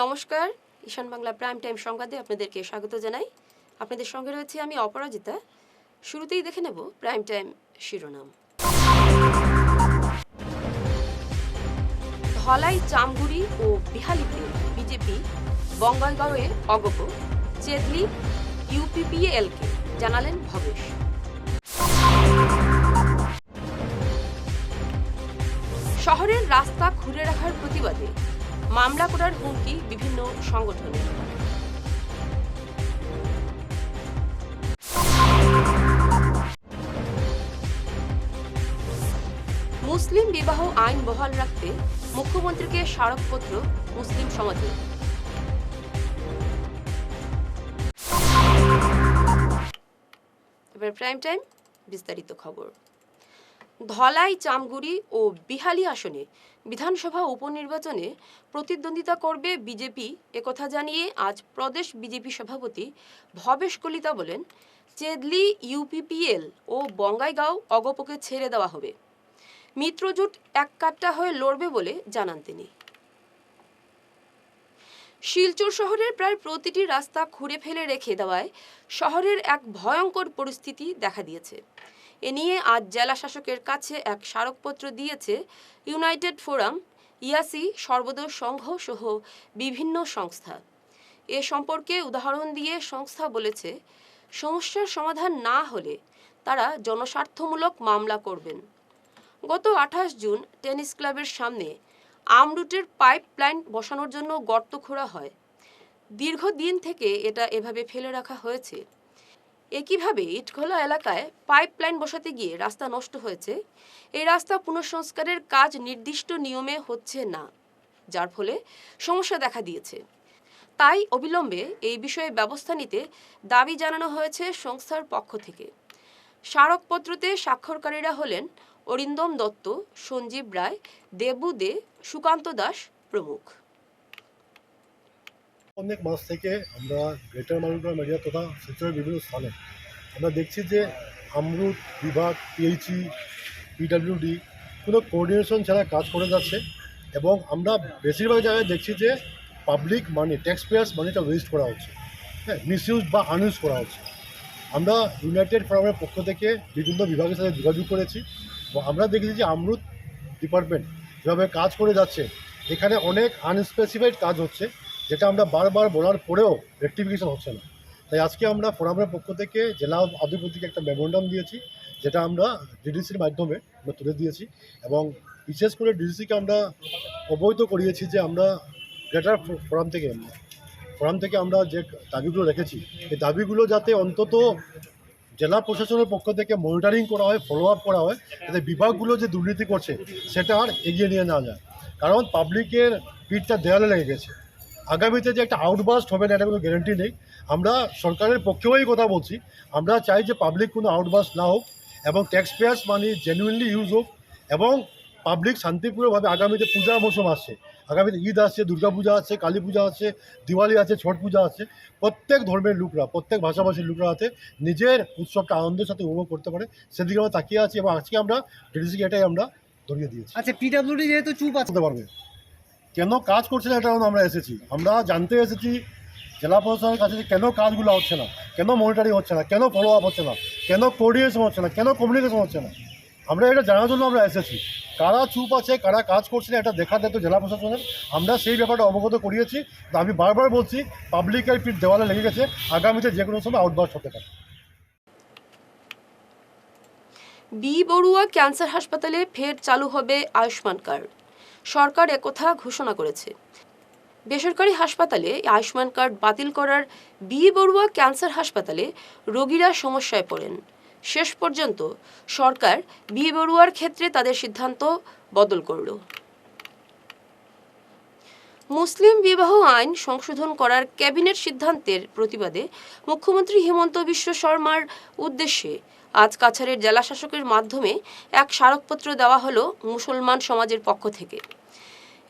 নমস্কার, ঈশান Bangla prime time সংবাদে আপনাদেরকে স্বাগত জানাই। আপনাদের সঙ্গে রয়েছে আমি অপরাজিতা। শুরুতেই দেখে নেব প্রাইম টাইম শিরোনাম। ধলাই, চামগুড়ি ও বিহালিতে বিজেপি, বঙ্গাইগাঁওয়ে অগপ, চেদলি ইউপিপিএলকে জানালেন ভবেশ। শহরের রাস্তা খুলে রাখার প্রতিবাদে মামলা করার হুমকি বিভিন্ন সংগঠনের। মুসলিম বিবাহ আইন বহাল রাখতে মুখ্যমন্ত্রীকে স্মারকপত্র মুসলিম সমাজের। এবার প্রাইম টাইম বিস্তারিত খবর। ধলাই, চামগুড়ি ও বিহালি আসনে বিধানসভা উপনির্বাচনে প্রতিদ্বন্দ্বিতা করবে বিজেপি একথা জানিয়ে আজ প্রদেশ বিজেপি সভাপতি ভবেশ কলিতা বলেন, চেদলি ইউপিপিএল ও বঙ্গাইগাঁও অগপকে ছেড়ে দেওয়া হবে। মিত্রজোট এককাট্টা হয়ে লড়বে বলে জানান তিনি। শিলচর শহরের প্রায় প্রতিটি রাস্তা খুঁড়ে ফেলে রেখে দেওয়ায় শহরের এক ভয়ঙ্কর পরিস্থিতি দেখা দিয়েছে। এ নিয়ে আজ জেলা শাসকের কাছে এক স্মারকপত্র দিয়েছে ইউনাইটেড ফোরাম, ইয়াসি, সর্বদল সংঘ সহ বিভিন্ন সংস্থা। এ সম্পর্কে উদাহরণ দিয়ে সংস্থা বলেছে, সমস্যার সমাধান না হলে তারা জনস্বার্থমূলক মামলা করবেন। গত 28 জুন টেনিস ক্লাবের সামনে আমরুটের পাইপ লাইন বসানোর জন্য গর্ত খোঁড়া হয়। দীর্ঘদিন থেকে এটা এভাবে ফেলে রাখা হয়েছে। একইভাবে ইটখোলা এলাকায় পাইপ লাইন বসাতে গিয়ে রাস্তা নষ্ট হয়েছে। এই রাস্তা পুনঃসংস্কারের কাজ নির্দিষ্ট নিয়মে হচ্ছে না, যার ফলে সমস্যা দেখা দিয়েছে। তাই অবিলম্বে এই বিষয়ে ব্যবস্থা নিতে দাবি জানানো হয়েছে সংস্থার পক্ষ থেকে। স্মারকপত্রতে স্বাক্ষরকারীরা হলেন অরিন্দম দত্ত, সঞ্জীব রায়, দেবু দে, সুকান্ত দাস প্রমুখ। অনেক মাস থেকে আমরা গ্রেটার মালদা মেডিয়া তথা শিলচরের বিভিন্ন স্থানে আমরা দেখছি যে আমরুট বিভাগ, পিএইচই, পিডাব্লিউডি কোনো কোঅর্ডিনেশন ছাড়া কাজ করে যাচ্ছে এবং আমরা বেশিরভাগ জায়গায় দেখছি যে পাবলিক মানি, ট্যাক্স পেয়ার্স মানিটা ওয়েস্ট করা হচ্ছে, হ্যাঁ, মিসইউজ বা আনইউজ করা হচ্ছে। আমরা ইউনাইটেড ফোরামের পক্ষ থেকে বিভিন্ন বিভাগের সাথে যোগাযোগ করেছি এবং আমরা দেখেছি যে আমরুট ডিপার্টমেন্ট যেভাবে কাজ করে যাচ্ছে, এখানে অনেক আনস্পেসিফাইড কাজ হচ্ছে, যেটা আমরা বারবার বলার পরেও রেকটিফিকেশন হচ্ছে না। তাই আজকে আমরা ফোরামের পক্ষ থেকে জেলা অধিপতিকে একটা মেমোরান্ডাম দিয়েছি, যেটা আমরা ডিডিসির মাধ্যমে আমরা তুলে দিয়েছি এবং বিশেষ করে ডিডিসিকে আমরা অবহিত করিয়েছি যে আমরা গ্রেটার ফোরাম থেকে আমরা যে দাবিগুলো রেখেছি, এই দাবিগুলো যাতে অন্তত জেলা প্রশাসনের পক্ষ থেকে মনিটরিং করা হয়, ফলো আপ করা হয়, যাতে বিভাগগুলো যে দুর্নীতি করছে সেটা আর এগিয়ে নিয়ে নেওয়া যায়। কারণ পাবলিকের পিঠটা দেয়ালে লেগে গেছে। আগামীতে যে একটা আউটবাস্ট হবে না, এটা কোনো গ্যারান্টি নেই। আমরা সরকারের পক্ষেও এই কথা বলছি, আমরা চাই যে পাবলিক কোনো আউটবাস্ট না হোক এবং ট্যাক্স পেয়ার্স মানি জেনুইনলি ইউজ হোক এবং পাবলিক শান্তিপূর্ণভাবে। আগামীতে পূজা মৌসুম আসছে, আগামীতে ঈদ আসছে, দুর্গা পূজা আছে, কালী পূজা আছে, দিওয়ালি আছে, ছট পূজা আছে। প্রত্যেক ধর্মের লোকরা, প্রত্যেক ভাষাভাষীর লোকরা আছে নিজের উৎসবটা আনন্দের সাথে উপভোগ করতে পারে, সেদিকে আমরা তাকিয়ে আছি এবং আজকে আমরা ডিডিসিকে এটাই আমরা ধরিয়ে দিয়েছি। আচ্ছা, পিডাব্লিউডি যেহেতু চুপ আছে, পারবে কেন কাজ করছে না, এটা আমরা এসেছি, আমরা জানতে এসেছি জেলা প্রশাসনের কাছে যে কেন কাজগুলো হচ্ছে না, কেন মনিটরিং হচ্ছে না, কেন ফলো আপ হচ্ছে না, কেন কোঅর্ডিনেশন হচ্ছে না, কেন কমিউনিকেশন হচ্ছে না। আমরা এটা জানার জন্য আমরা এসেছি। কারা চুপ আছে, কারা কাজ করছে না, এটা দেখার দায়িত্ব জেলা প্রশাসনের। আমরা সেই ব্যাপারটা অবগত করিয়েছি। তো আমি বারবার বলছি, পাবলিকের পিঠ দেওয়ালে লেগে গেছে, আগামীতে যে কোনো সময় আউটবাস্ট হতে পারে। বি বড়ুয়া ক্যান্সার হাসপাতালে ফের চালু হবে আয়ুষ্মান কার্ড। সরকার একথা ঘোষণা করেছে। বেসরকারি হাসপাতালে আয়ুষ্মান কার্ড বাতিল করার বি বড়ুয়া ক্যান্সার হাসপাতালে রোগীরা সমস্যায় পড়েন। শেষ পর্যন্ত সরকার বি বড়ুয়ার ক্ষেত্রে তাদের সিদ্ধান্ত বদল করল। মুসলিম বিবাহ আইন সংশোধন করার ক্যাবিনেট সিদ্ধান্তের প্রতিবাদে মুখ্যমন্ত্রী হিমন্ত বিশ্ব শর্মার উদ্দেশ্যে আজ কাছাড়ের জেলা শাসকের মাধ্যমে এক স্মারকপত্র দেওয়া হলো মুসলমান সমাজের পক্ষ থেকে।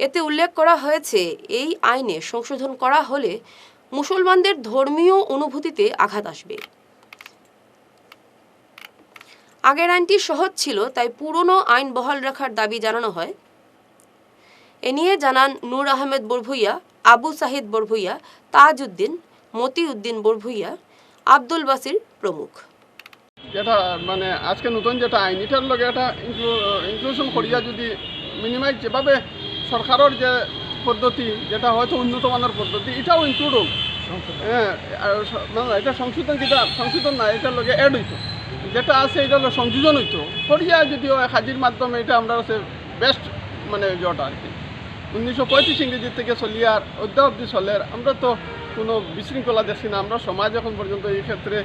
এতে উল্লেখ করা হয়েছে, এই আইনে সংশোধন করা হলে মুসলমানদের ধর্মীয় অনুভূতিতে আঘাত আসবে। আগের আইনটি সহজ ছিল, তাই পুরনো আইন বহাল রাখার দাবি জানানো হয়। এ নিয়ে জানান নূর আহমেদ বরভুইয়া, আবু সাহিদ বরভুইয়া, তাজউদ্দিন, মতিউদ্দিন বরভুইয়া, আব্দুল বাসির প্রমুখ। যেটা মানে আজকে নতুন যেটা আইন এটার লগে একটা ইনক্লুশন করিয়া যদি মিনিমাইজ যেভাবে সরকারের যে পদ্ধতি যেটা হয়তো উন্নত মানের পদ্ধতি এটাও ইনক্লুড হোক। হ্যাঁ, এটা সংশোধন না, এটার লগে অ্যাড হইতো, যেটা আছে এটা হলো সংযোজন হইতো করিয়া যদিও হাজির মাধ্যমে এটা আমরা হচ্ছে বেস্ট মানে যেটা আর কি 1935 ইংরেজি থেকে চলিয়ার অদ্যাবধি চলের। আমরা তো কোনো বিশৃঙ্খলা দেখছি না, আমরা সমাজ এখন পর্যন্ত এই ক্ষেত্রে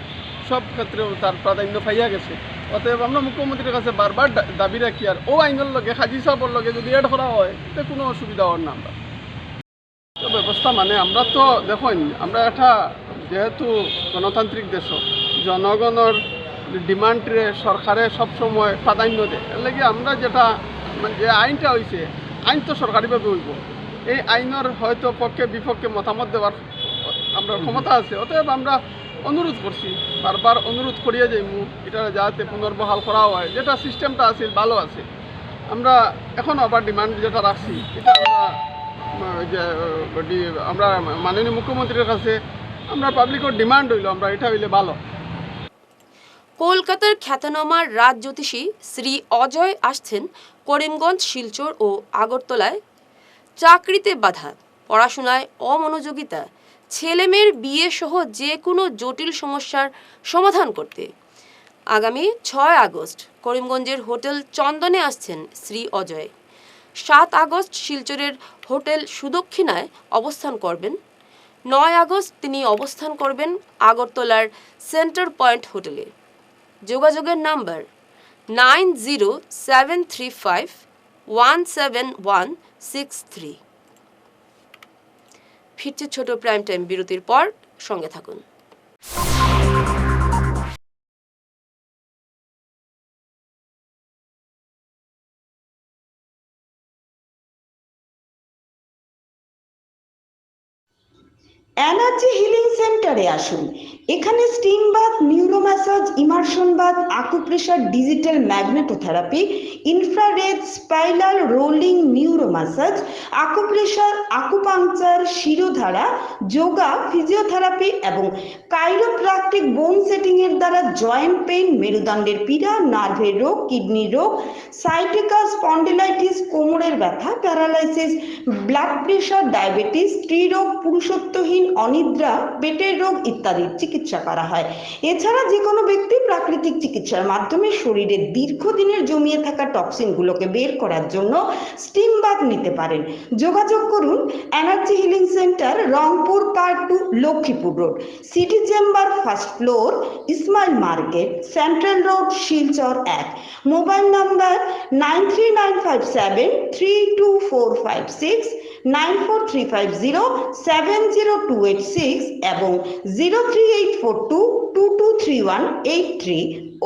সব ক্ষেত্রে তার প্রাধান্য পাইয়া গেছে। অতএব আমরা মুখ্যমন্ত্রীর কাছে বারবার দাবি রাখি আর ও আইনের লগে হাজি সাহেবের লগে যদি এড করা হয় এতে কোনো অসুবিধা হওয়ার না। আমরা তো ব্যবস্থা মানে আমরা তো দেখুন, আমরা একটা যেহেতু গণতান্ত্রিক দেশ, জনগণের ডিমান্ডে সরকারে সবসময় প্রাধান্য দেয়। এর লাগে আমরা যেটা মানে যে আইনটা হয়েছে আইন তো সরকারিভাবে হইব, এই আইনের হয়তো পক্ষে বিপক্ষে মতামত দেওয়ার আমরা ক্ষমতা আছে। অতএব আমরা অনুরোধ করছি, বারবার অনুরোধ করিয়া যাইমু এটা যাতে পুনর্বহাল করা হয়, যেটা সিস্টেমটা আছে ভালো আছে। আমরা এখন আবার ডিমান্ড যেটা রাখছি এটা আমরা মাননীয় মুখ্যমন্ত্রীর কাছে আমরা পাবলিকের ডিমান্ড হইল আমরা এটা হইলে ভালো। কলকাতার খ্যাতনামা রাজ জ্যোতিষী শ্রী অজয় আসছেন করিমগঞ্জ, শিলচর ও আগরতলায়। চাকরিতে বাধা, পড়াশোনায় অমনোযোগিতা, ছেলেমেয়ের বিয়ে সহ যে কোনো জটিল সমস্যার সমাধান করতে আগামী 6 আগস্ট করিমগঞ্জের হোটেল চন্দনে আসছেন শ্রী অজয়। 7 আগস্ট শিলচরের হোটেল সুদক্ষিণায় অবস্থান করবেন। 9 আগস্ট তিনি অবস্থান করবেন আগরতলার সেন্টার পয়েন্ট হোটেলে। যোগাযোগের নাম্বার 9073517163। ফিরছে ছোট প্রাইম টাইম বিরতির পর, সঙ্গে থাকুন। এনার্জি হিলিং সেন্টারে আসুন। এখানে steam bath, neuro massage, immersion bath, acupressure, digital magnetotherapy, infrared, spiral rolling neuro massage, acupressure, acupuncture, shirodhara, yoga, physiotherapy এবং কাইরোপ্র্যাকটিক বোন সেটিং এর দ্বারা জয়েন্ট পেইন, মেরুদণ্ডের পীড়া, নার্ভের রোগ, কিডনি রোগ, সাইটিকা, স্পন্ডিলাইটিস, কোমরের ব্যথা, প্যারালাইসিস, ব্লাড প্রেশার, ডায়াবেটিস, স্ত্রীরোগ, পুরুষত্বহীন, অনিদ্রা, পেটের রোগ ইত্যাদির চিকিৎসা করা হয়। এছাড়া যে কোনো ব্যক্তি প্রাকৃতিক চিকিৎসার মাধ্যমে শরীরের দীর্ঘদিনের জমিয়ে থাকা টক্সিনগুলোকে বের করার জন্য স্টিম বাথ নিতে পারেন। যোগাযোগ করুন energy healing centre, Rangpur part 2, Lakshmipur road, city chamber, first floor, Ismail market, central road, Silchar 1। Mobile number 9395732456, 9435070286 এবং 03842223183।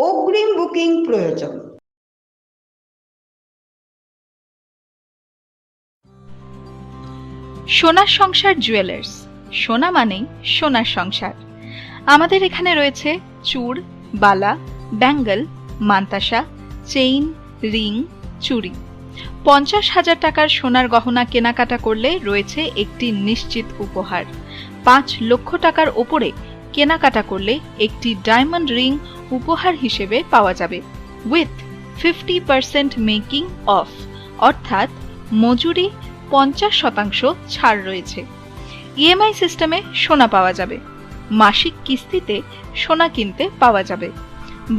অগ্রিম বুকিং প্রয়োজন। সোনার সংসার জুয়েলার্স, সোনা মানেই সোনার সংসার। আমাদের এখানে রয়েছে চূড়, বালা, ব্যাঙ্গল, মান্তাসা, চেইন, রিং, চুড়ি। 50,000 টাকার সোনার গহনা কেনাকাটা করলে রয়েছে একটি নিশ্চিত উপহার। 5 লক্ষ টাকার ওপরে কেনাকাটা করলে একটি ডায়মন্ড রিং উপহার হিসেবে পাওয়া যাবে উইথ 50% মেকিং অফ, অর্থাৎ মজুরি 50% ছাড় রয়েছে। ইএমআই সিস্টেমে সোনা পাওয়া যাবে। মাসিক কিস্তিতে সোনা কিনতে পাওয়া যাবে।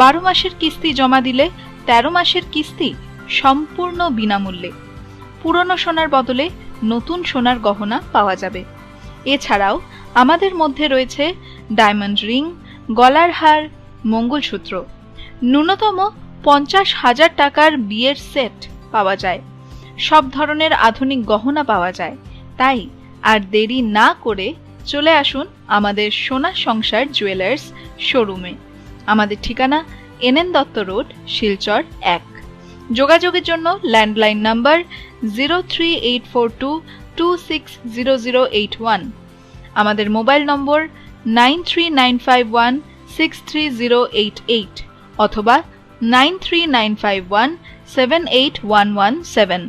12 মাসের কিস্তি জমা দিলে 13 মাসের কিস্তি সম্পূর্ণ বিনামূল্যে। পুরনো সোনার বদলে নতুন সোনার গহনা পাওয়া যাবে। এছাড়াও আমাদের মধ্যে রয়েছে ডায়মন্ড রিং, গলার হার, মঙ্গলসূত্র। ন্যূনতম 50,000 টাকার বিয়ের সেট পাওয়া যায়। সব ধরনের আধুনিক গহনা পাওয়া যায়। তাই আর দেরি না করে চলে আসুন আমাদের সোনা সংসার জুয়েলার্স শোরুমে। আমাদের ঠিকানা NN দত্ত রোড, শিলচর 1। যোগাযোগের জন্য ল্যান্ডলাইন নাম্বার 03842260081, আমাদের মোবাইল নম্বর 9395163088 অথবা 9395178117।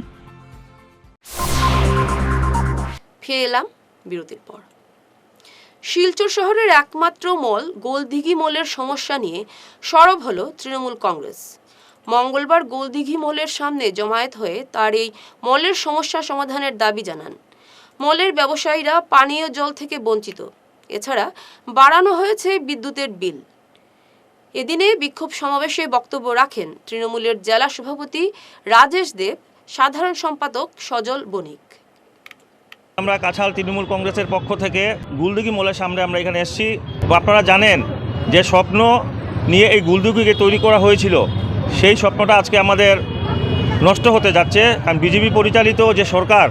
ফিরে এলাম বিরতির পর। শিলচর শহরের একমাত্র মল গোলদিঘি মলের সমস্যা নিয়ে সরব হলো তৃণমূল কংগ্রেস। মঙ্গলবার গোলদিঘি মলের সামনে জমায়েত হয়ে তার এই মলের সমস্যা সমাধানের দাবি জানান। মলের ব্যবসায়ীরা পানীয় জল থেকে বঞ্চিত, এছাড়া বাড়ানো হয়েছে বিদ্যুতের বিল। এদিনে বিক্ষোভ সমাবেশে বক্তব্য রাখেন তৃণমূলের জেলা সভাপতি রাজেশ দেব, সাধারণ সম্পাদক সজল বণিক। আমরা কাছাড় তৃণমূল কংগ্রেসের পক্ষ থেকে গুলদিঘি মলের সামনে আমরা এখানে এসেছি। আপনারা জানেন যে স্বপ্ন নিয়ে এই গুলদিঘিকে তৈরি করা হয়েছিল, সেই স্বপ্নটা আজকে আমাদের নষ্ট হতে যাচ্ছে। কারণ বিজেপি পরিচালিত যে সরকার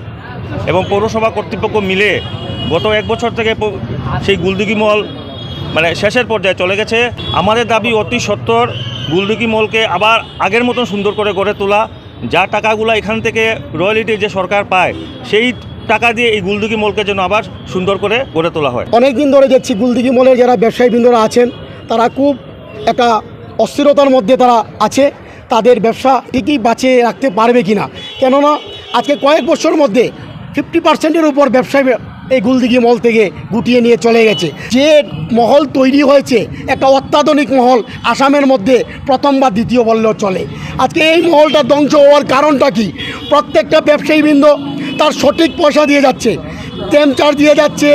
এবং পৌরসভা কর্তৃপক্ষ মিলে গত 1 বছর থেকে সেই গুলদিঘি মল শেষের পর্যায়ে চলে গেছে। আমাদের দাবি অতি সত্বর গুলদিঘি মলকে আবার আগের মতন সুন্দর করে গড়ে তোলা। যা টাকাগুলো এখান থেকে রয়্যালিটি যে সরকার পায়, সেই টাকা দিয়ে এই গুলদিঘি মলকে যেন আবার সুন্দর করে গড়ে তোলা হয়। অনেক দিন ধরে দেখছি গুলদিঘি মলের যারা ব্যবসায়ীবৃন্দরা আছেন তারা খুব একটা অস্থিরতার মধ্যে তারা আছে। তাদের ব্যবসা ঠিকই বাঁচিয়ে রাখতে পারবে কিনা, কেননা আজকে কয়েক বছরের মধ্যে 50%-এর উপর ব্যবসায়ী এই গুলদিঘি মল থেকে গুটিয়ে নিয়ে চলে গেছে। যে মহল তৈরি হয়েছে একটা অত্যাধুনিক মহল, আসামের মধ্যে প্রথম বা দ্বিতীয় বললেও চলে। আজকে এই মহলটা ধ্বংস হওয়ার কারণটা কি? প্রত্যেকটা ব্যবসায়ীবৃন্দ তার সঠিক পয়সা দিয়ে যাচ্ছে, টেম চার্জ দিয়ে যাচ্ছে,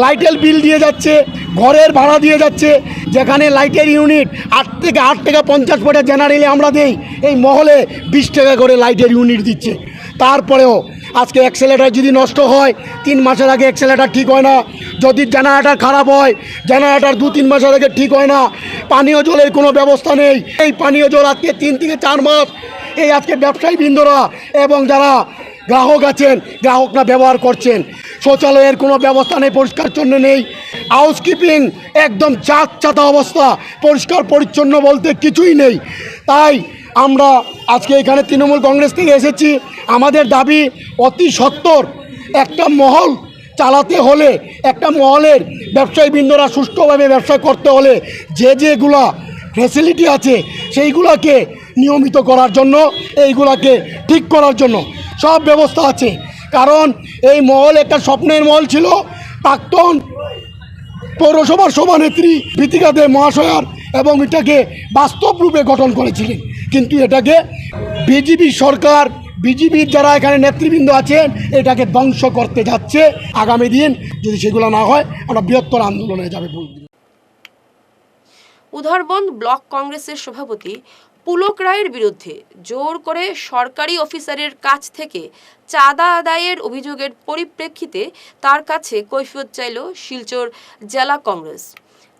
লাইটের বিল দিয়ে যাচ্ছে, ঘরের ভাড়া দিয়ে যাচ্ছে। যেখানে লাইটের ইউনিট 8 টাকা 50 পয়সা জেনারেলি আমরা দেই, এই মহলে 20 টাকা করে লাইটের ইউনিট দিচ্ছে। তারপরেও আজকে অ্যাক্সেলেটার যদি নষ্ট হয় 3 মাসের আগে অ্যাক্সেলেটার ঠিক হয় না। যদি জেনারেটর খারাপ হয়, জেনারেটর 2-3 মাসের আগে ঠিক হয় না। পানীয় জলের কোনো ব্যবস্থা নেই। এই পানীয় জল আজকে 3 থেকে 4 মাস এই আজকে ব্যবসায়ীবৃন্দরা এবং যারা গ্রাহক আছেন, গ্রাহকরা ব্যবহার করছেন। শৌচালয়ের কোনো ব্যবস্থা নেই, পরিষ্কার জন্য নেই। হাউসকিপিং একদম চাঁদা অবস্থা, পরিষ্কার পরিচ্ছন্ন বলতে কিছুই নেই। তাই আমরা আজকে এখানে তৃণমূল কংগ্রেস থেকে এসেছি। আমাদের দাবি অতি সত্বর একটা মহল চালাতে হলে, একটা মহলের ব্যবসায়ীবৃন্দরা সুষ্ঠুভাবে ব্যবসা করতে হলে যেগুলা ফ্যাসিলিটি আছে সেইগুলোকে নিয়মিত করার জন্য, এইগুলাকে ঠিক করার জন্য সব ব্যবস্থা আছে। কারণ এই মহল একটা স্বপ্নের মহল ছিল। প্রাক্তন পৌরসভার সভানেত্রী বিতিকা দে মহাশয়ার এবং এটাকে বাস্তব রূপে গঠন করেছিলেন, কিন্তু এটাকে বিজেপি সরকার, বিজেপির যারা এখানে নেতৃবৃন্দ আছেন এটাকে ধ্বংস করতে যাচ্ছে। আগামী দিন যদি সেগুলো না হয় আমরা বৃহত্তর আন্দোলনে যাবে বলতে। উধারবন্দ ব্লক কংগ্রেসের সভাপতি পুলক রায়ের বিরুদ্ধে জোর করে সরকারি অফিসারের কাছ থেকে চাঁদা আদায়ের অভিযোগের পরিপ্রেক্ষিতে তার কাছে কৈফিয়ত চাইল শিলচর জেলা কংগ্রেস।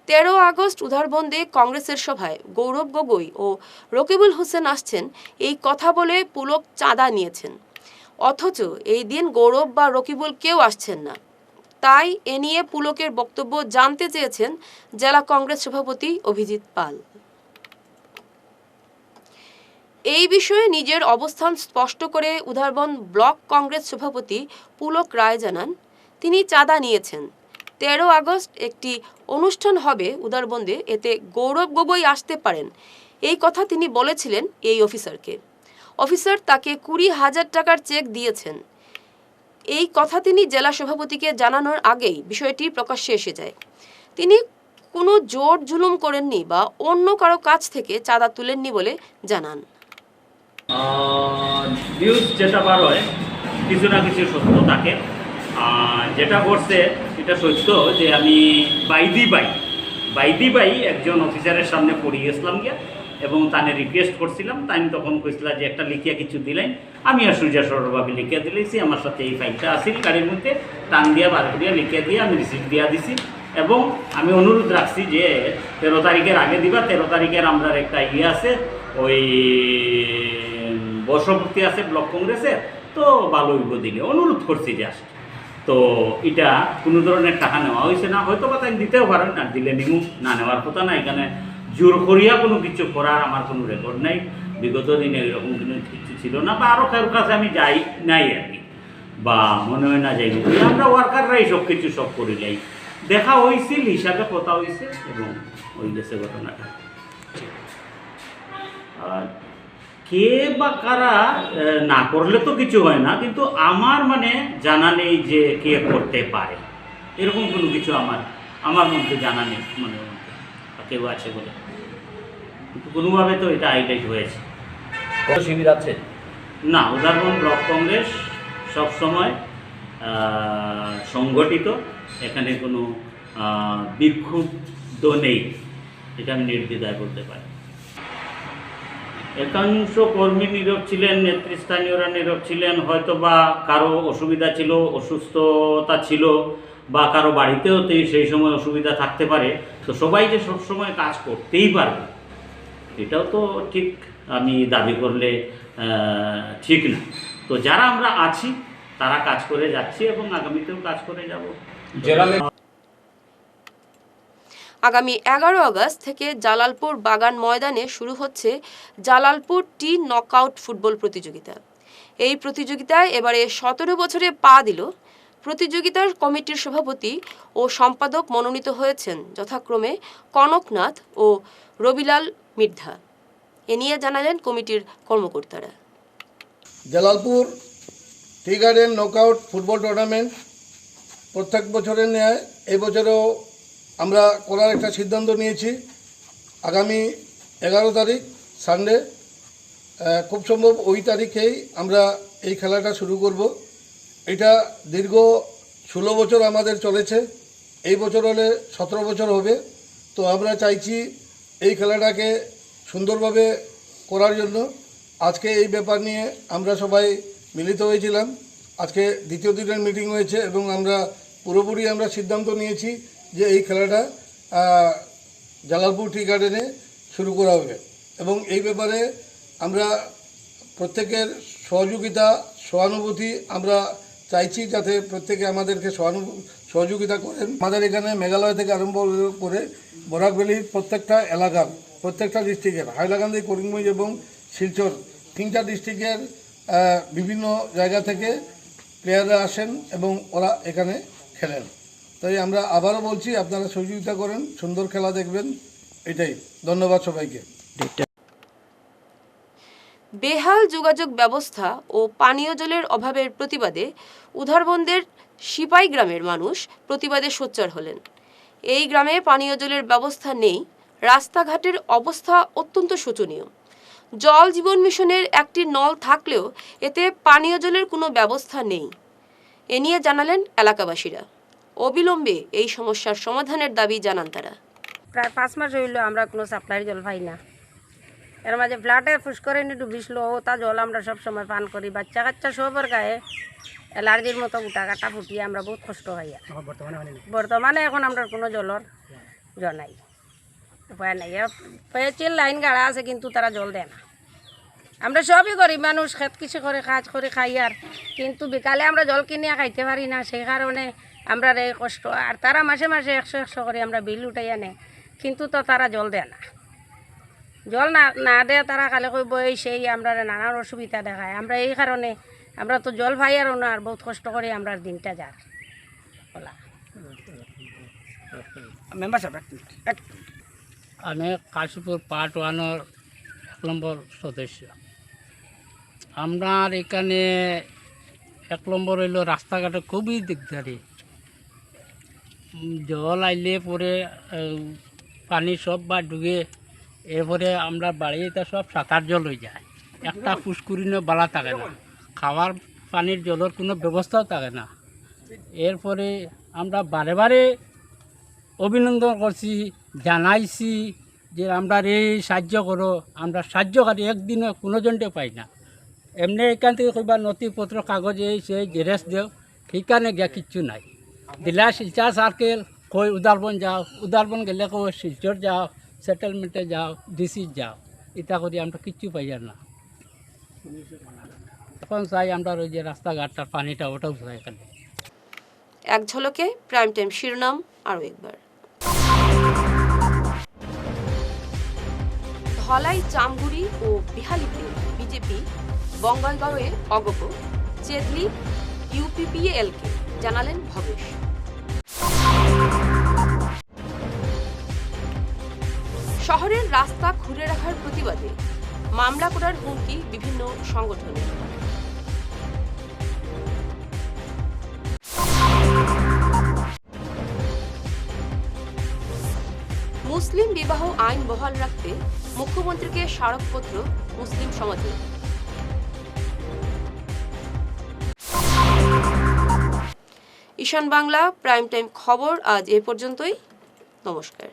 13 আগস্ট উধারবন্দে কংগ্রেসের সভায় গৌরব গগৈ ও রকিবুল হোসেন আসছেন এই কথা বলে পুলক চাঁদা নিয়েছেন, অথচ এই দিন গৌরব বা রকিবুল কেউ আসছেন না। তাই এ নিয়ে পুলকের বক্তব্য জানতে চেয়েছেন জেলা কংগ্রেস সভাপতি অভিজিৎ পাল। এই বিষয়ে নিজের অবস্থান স্পষ্ট করে উধারবন্দ ব্লক কংগ্রেস সভাপতি পুলক রায় জানান, তিনি চাঁদা নিয়েছেন। 13 আগস্ট একটি অনুষ্ঠান হবে উধারবন্দে, এতে গৌরব গগৈ আসতে পারেন, এই কথা তিনি বলেছিলেন এই অফিসারকে। অফিসার তাকে 20,000 টাকার চেক দিয়েছেন। এই কথা তিনি জেলা সভাপতিকে জানানোর আগেই বিষয়টি প্রকাশ্যে এসে যায়। তিনি কোনো জোর জুলুম করেননি বা অন্য কারো কাছ থেকে চাঁদা তুলেননি বলে জানান। নিউজ যেটা বার হয় কিছু না কিছু সত্য থাকে। যেটা ঘটছে এটা সত্য যে আমি বাইদি বাই একজন অফিসারের সামনে পড়ে গেছিলাম গিয়া এবং তানে রিকোয়েস্ট করছিলাম। তাই তখন কইছিলাম যে একটা লিখিয়া কিছু দিলেন, আমি আর সোজা সরলভাবে লিখিয়া দিলেছি। আমার সাথে এই ফাইলটা আসিল গাড়ির মধ্যে, টান দিয়া বার করিয়া লিখিয়া দিয়ে আমি রিসিপ্ট দিয়া দিছি এবং আমি অনুরোধ রাখছি যে 13 তারিখের আগে দিবা। 13 তারিখের আমরা একটা আছে, ওই বর্ষপূর্তি আছে ব্লক কংগ্রেসের, তো ভালো হইব দিলে অনুরোধ করছি যে আসে। তো এটা কোনো ধরনের টাকা নেওয়া হয়েছে না, হয়তো বা তাই দিতেও পারেন, না দিলে নিমু, না নেওয়ার কথা না। এখানে জোর করিয়া কোনো কিছু করার আমার কোনো রেকর্ড নাই, বিগত দিনে এরকম কোনো কিছু ছিল না, বা আরও কারোর কাছে আমি যাই নাই আর কি, বা মনে হয় না যাই। আমরা ওয়ার্কাররাই সব কিছু সব করিলাই, দেখা হয়েছিল হিসাবে কথা হয়েছে এবং ওই গেছে ঘটনাটা। আর কে বা কারা না করলে তো কিছু হয় না, কিন্তু আমার মানে জানা নেই যে কে করতে পারে, এরকম কোনো কিছু আমার মধ্যে জানা নেই, মনের মধ্যে কেউ আছে বলে, কিন্তু কোনোভাবে তো এটা হাইলাইট হয়েছে। কত শিবির আছে? না, উদারবন ব্লক কংগ্রেস সবসময় সংগঠিত, এখানে কোনো বিক্ষুব্ধ নেই, এটা আমি নির্দ্বিধায় বলতে পারি। একাংশ কর্মী নীরব ছিলেন, নেতৃস্থানীয়রা নীরব ছিলেন, হয়তো বা কারো অসুবিধা ছিল, অসুস্থতা ছিল, বা কারো বাড়িতেও সেই সময় অসুবিধা থাকতে পারে, তো সবাই যে সবসময় কাজ করতেই পারবে এটাও তো ঠিক আমি দাবি করলে ঠিক না। তো যারা আমরা আছি তারা কাজ করে যাচ্ছি এবং আগামীতেও কাজ করে যাব। আগামী 11 আগস্ট থেকে জালালপুর বাগান ময়দানে শুরু হচ্ছে জালালপুর টি নকআউট ফুটবল প্রতিযোগিতা। এই প্রতিযোগিতায় এবারে 17 বছরে পা দিল। প্রতিযোগিতার কমিটির সভাপতি ও সম্পাদক মনোনীত হয়েছেন যথাক্রমে কনকনাথ ও রবিলাল মির্ধা। এ নিয়ে জানালেন কমিটির কর্মকর্তারা। Jalalpur tea garden knockout football tournament প্রত্যেক বছরের ন্যায় এই বছরেও আমরা করার একটা সিদ্ধান্ত নিয়েছি। আগামী 11 তারিখ সানডে, খুব সম্ভব ওই তারিখেই আমরা এই খেলাটা শুরু করব। এটা দীর্ঘ 16 বছর আমাদের চলেছে, এই বছর হলে 17 বছর হবে। তো আমরা চাইছি এই খেলাটাকে সুন্দরভাবে করার জন্য আজকে এই ব্যাপার নিয়ে আমরা সবাই মিলিত হয়েছিলাম। আজকে দ্বিতীয় দিনের মিটিং হয়েছে এবং আমরা পুরোপুরি সিদ্ধান্ত নিয়েছি যে এই খেলাটা জালালপুর টি গার্ডেনে শুরু করা হবে এবং এই ব্যাপারে আমরা প্রত্যেকের সহযোগিতা সহানুভূতি আমরা চাইছি, যাতে প্রত্যেকে আমাদেরকে সহযোগিতা করেন। আমাদের এখানে মেঘালয় থেকে আরম্ভ করে বরাক ভ্যালির প্রত্যেকটা এলাকার প্রত্যেকটা ডিস্ট্রিক্টের হাইলাকান্দি, করিমগঞ্জ এবং শিলচর 3টা ডিস্ট্রিক্টের বিভিন্ন জায়গা থেকে প্লেয়াররা আসেন এবং ওরা এখানে খেলেন। তাই আমরা আবারও বলছি, আপনারা সহযোগিতা করেন, সুন্দর খেলা দেখবেন, এটাই। ধন্যবাদ সবাইকে। বেহাল যোগাযোগ ব্যবস্থা ও পানীয় জলের অভাবের প্রতিবাদে উধারবন্দের সিপাই গ্রামের মানুষ প্রতিবাদে সোচ্চার হলেন। এই গ্রামে পানীয় জলের ব্যবস্থা নেই, রাস্তাঘাটের অবস্থা অত্যন্ত শোচনীয়। জল জীবন মিশনের একটি নল থাকলেও এতে পানীয় জলের কোনো ব্যবস্থা নেই। এ নিয়ে জানালেন এলাকাবাসীরা। অবিলম্বে এই সমস্যার সমাধানের দাবি জানান তারা। প্রায় 5 মাস হইল আমরা কোনো সাপ্লাই জল পাই না। এর মাঝে ফ্ল্যাটে ফুসকরেনি ডুবিছিল, তা জল আমরা সব সময় পান করি। বাচ্চা কাচ্চা সবার গায়ে অ্যালার্জির মতো উঠা কাটা ফুটিয়ে আমরা বহুত কষ্ট হই। বর্তমানে এখন আমরা কোনো জলের নাই, উপায় নাই। পেয়েছিল লাইন গাড়া আছে কিন্তু তারা জল দেয় না। আমরা সবই গরিব মানুষ, খেত কিছু করে কাজ করে খাই, আর কিন্তু বিকালে আমরা জল কিনে খাইতে পারি না। সেই কারণে আমরা এই কষ্ট। আর তারা মাসে মাসে 100 করে আমরা বিল উঠাই আনে, কিন্তু তো তারা জল দেয় না। জল না দেয় তারা খালি কইব এই সেই, আমরা নানান অসুবিধা দেখায়। আমরা এই কারণে আমরা তো জল পাই আর না, আর বহুত কষ্ট করে আমরা দিনটা যার বলা। আমি কাশীপুর পার্ট 1-এর 1 নম্বর সদস্য। আপনার এখানে 1 নম্বর হইল রাস্তাঘাটে খুবই দিকদারি। জল আইলে পরে পানি সব বা ডুবে, এরপরে আমরা বাড়িতে সব সাঁতার জল হয়ে যায়। একটা পুষ্করিণীও বালা থাকে না, খাওয়ার পানির জলের কোনো ব্যবস্থাও থাকে না। এরপরে আমরা বারে বারে অভিনন্দন করছি, জানাইছি যে আমরা এই সাহায্য করো। আমরা সাহায্যকারী একদিনও কোনোজনকে পাই না। এমনি এখান থেকে কইবা নথিপত্র কাগজে সেই জেরেস দেও, ঠিকানে গিয়া কিচ্ছু নাই। দিলা শিলচর সার্কেল কই উদারবন যাও, উদারবন গেলে কই শিলচর যাও, সেটেলমেন্টে যাও, ডিসি যাও, এটা করি আমরা কিচ্ছু পাই না। এখন চাই আমরা ওই যে রাস্তাঘাটটার পানিটা ওটাও চাই এখানে। এক ঝলকে প্রাইম টাইম শিরোনাম আরও একবার। ধলাই, চামগুড়ি ও বিহালিতে বিজেপি, বঙ্গাইগাঁওয়ে অগপ, চেদলি ইউপিপিএলকে জানালেন ভবেশ। শহরের রাস্তা খুলে রাখার প্রতিবাদে মামলা করার হুমকি বিভিন্ন সংগঠনের। মুসলিম বিবাহ আইন বহাল রাখতে মুখ্যমন্ত্রীকে স্মারকপত্র মুসলিম সমাজের। ঈশান বাংলা প্রাইম টাইম খবর আজ এ পর্যন্তই। নমস্কার।